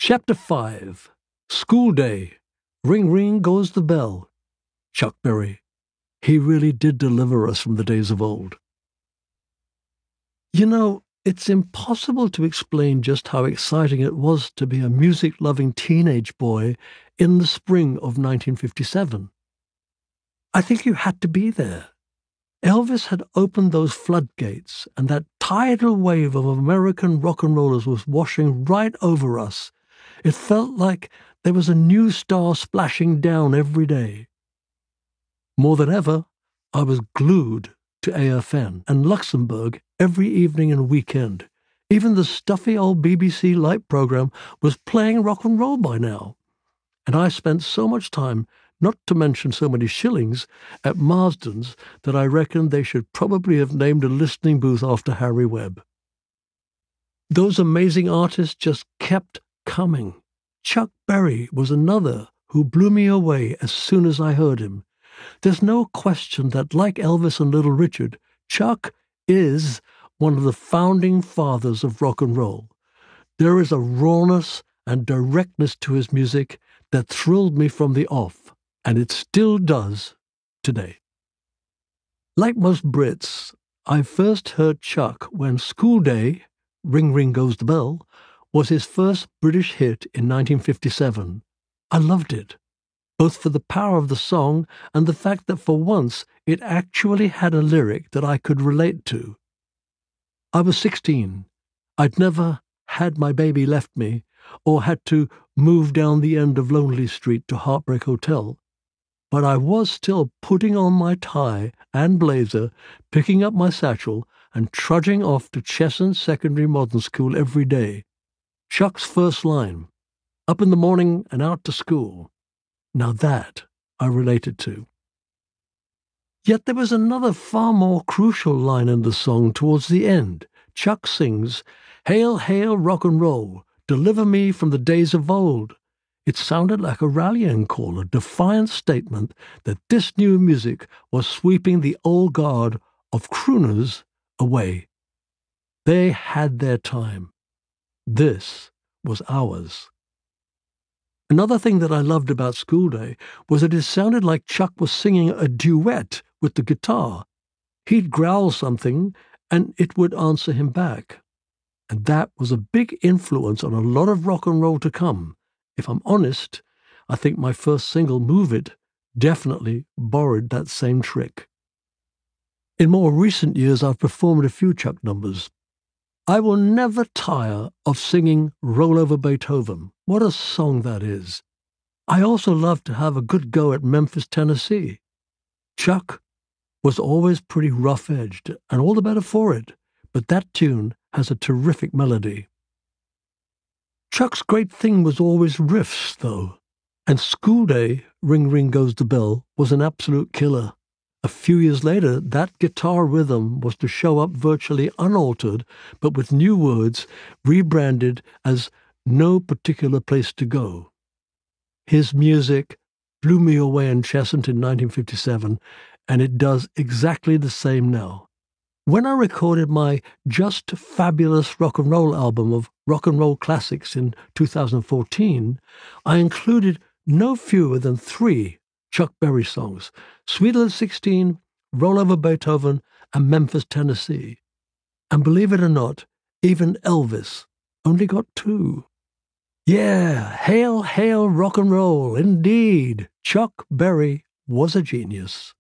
Chapter 5 School Day. Ring, ring goes the bell. Chuck Berry. He really did deliver us from the days of old. You know, it's impossible to explain just how exciting it was to be a music-loving teenage boy in the spring of 1957. I think you had to be there. Elvis had opened those floodgates, and that tidal wave of American rock and rollers was washing right over us. It felt like there was a new star splashing down every day. More than ever, I was glued to AFN and Luxembourg every evening and weekend. Even the stuffy old BBC Light program was playing rock and roll by now. And I spent so much time, not to mention so many shillings, at Marsden's that I reckon they should probably have named a listening booth after Harry Webb. Those amazing artists just kept coming. Chuck Berry was another who blew me away as soon as I heard him. There's no question that, like Elvis and Little Richard, Chuck is one of the founding fathers of rock and roll. There is a rawness and directness to his music that thrilled me from the off, and it still does today. Like most Brits, I first heard Chuck when School Day, Ring Ring Goes the Bell, was his first British hit in 1957. I loved it, both for the power of the song and the fact that for once it actually had a lyric that I could relate to. I was 16. I'd never had my baby left me or had to move down the end of Lonely Street to Heartbreak Hotel, but I was still putting on my tie and blazer, picking up my satchel, and trudging off to Cheshunt Secondary Modern School every day. Chuck's first line, "Up in the morning and out to school." Now that I related to. Yet there was another far more crucial line in the song towards the end. Chuck sings, "Hail, hail, rock and roll, deliver me from the days of old." It sounded like a rallying call, a defiant statement that this new music was sweeping the old guard of crooners away. They had their time. This was ours. Another thing that I loved about School Day was that it sounded like Chuck was singing a duet with the guitar. He'd growl something, and it would answer him back. And that was a big influence on a lot of rock and roll to come. If I'm honest, I think my first single, Move It, definitely borrowed that same trick. In more recent years, I've performed a few Chuck numbers. I will never tire of singing Roll Over Beethoven. What a song that is. I also love to have a good go at Memphis, Tennessee. Chuck was always pretty rough-edged, and all the better for it, but that tune has a terrific melody. Chuck's great thing was always riffs, though, and School Day, Ring Ring Goes the Bell, was an absolute killer. A few years later, that guitar rhythm was to show up virtually unaltered, but with new words rebranded as No Particular Place to Go. His music blew me away in Cheshunt in 1957, and it does exactly the same now. When I recorded my Just Fabulous Rock and Roll album of rock and roll classics in 2014, I included no fewer than 3 Chuck Berry songs: Sweet Little 16, Roll Over Beethoven, and Memphis, Tennessee. And believe it or not, even Elvis only got 2. Yeah, hail, hail, rock and roll, indeed. Chuck Berry was a genius.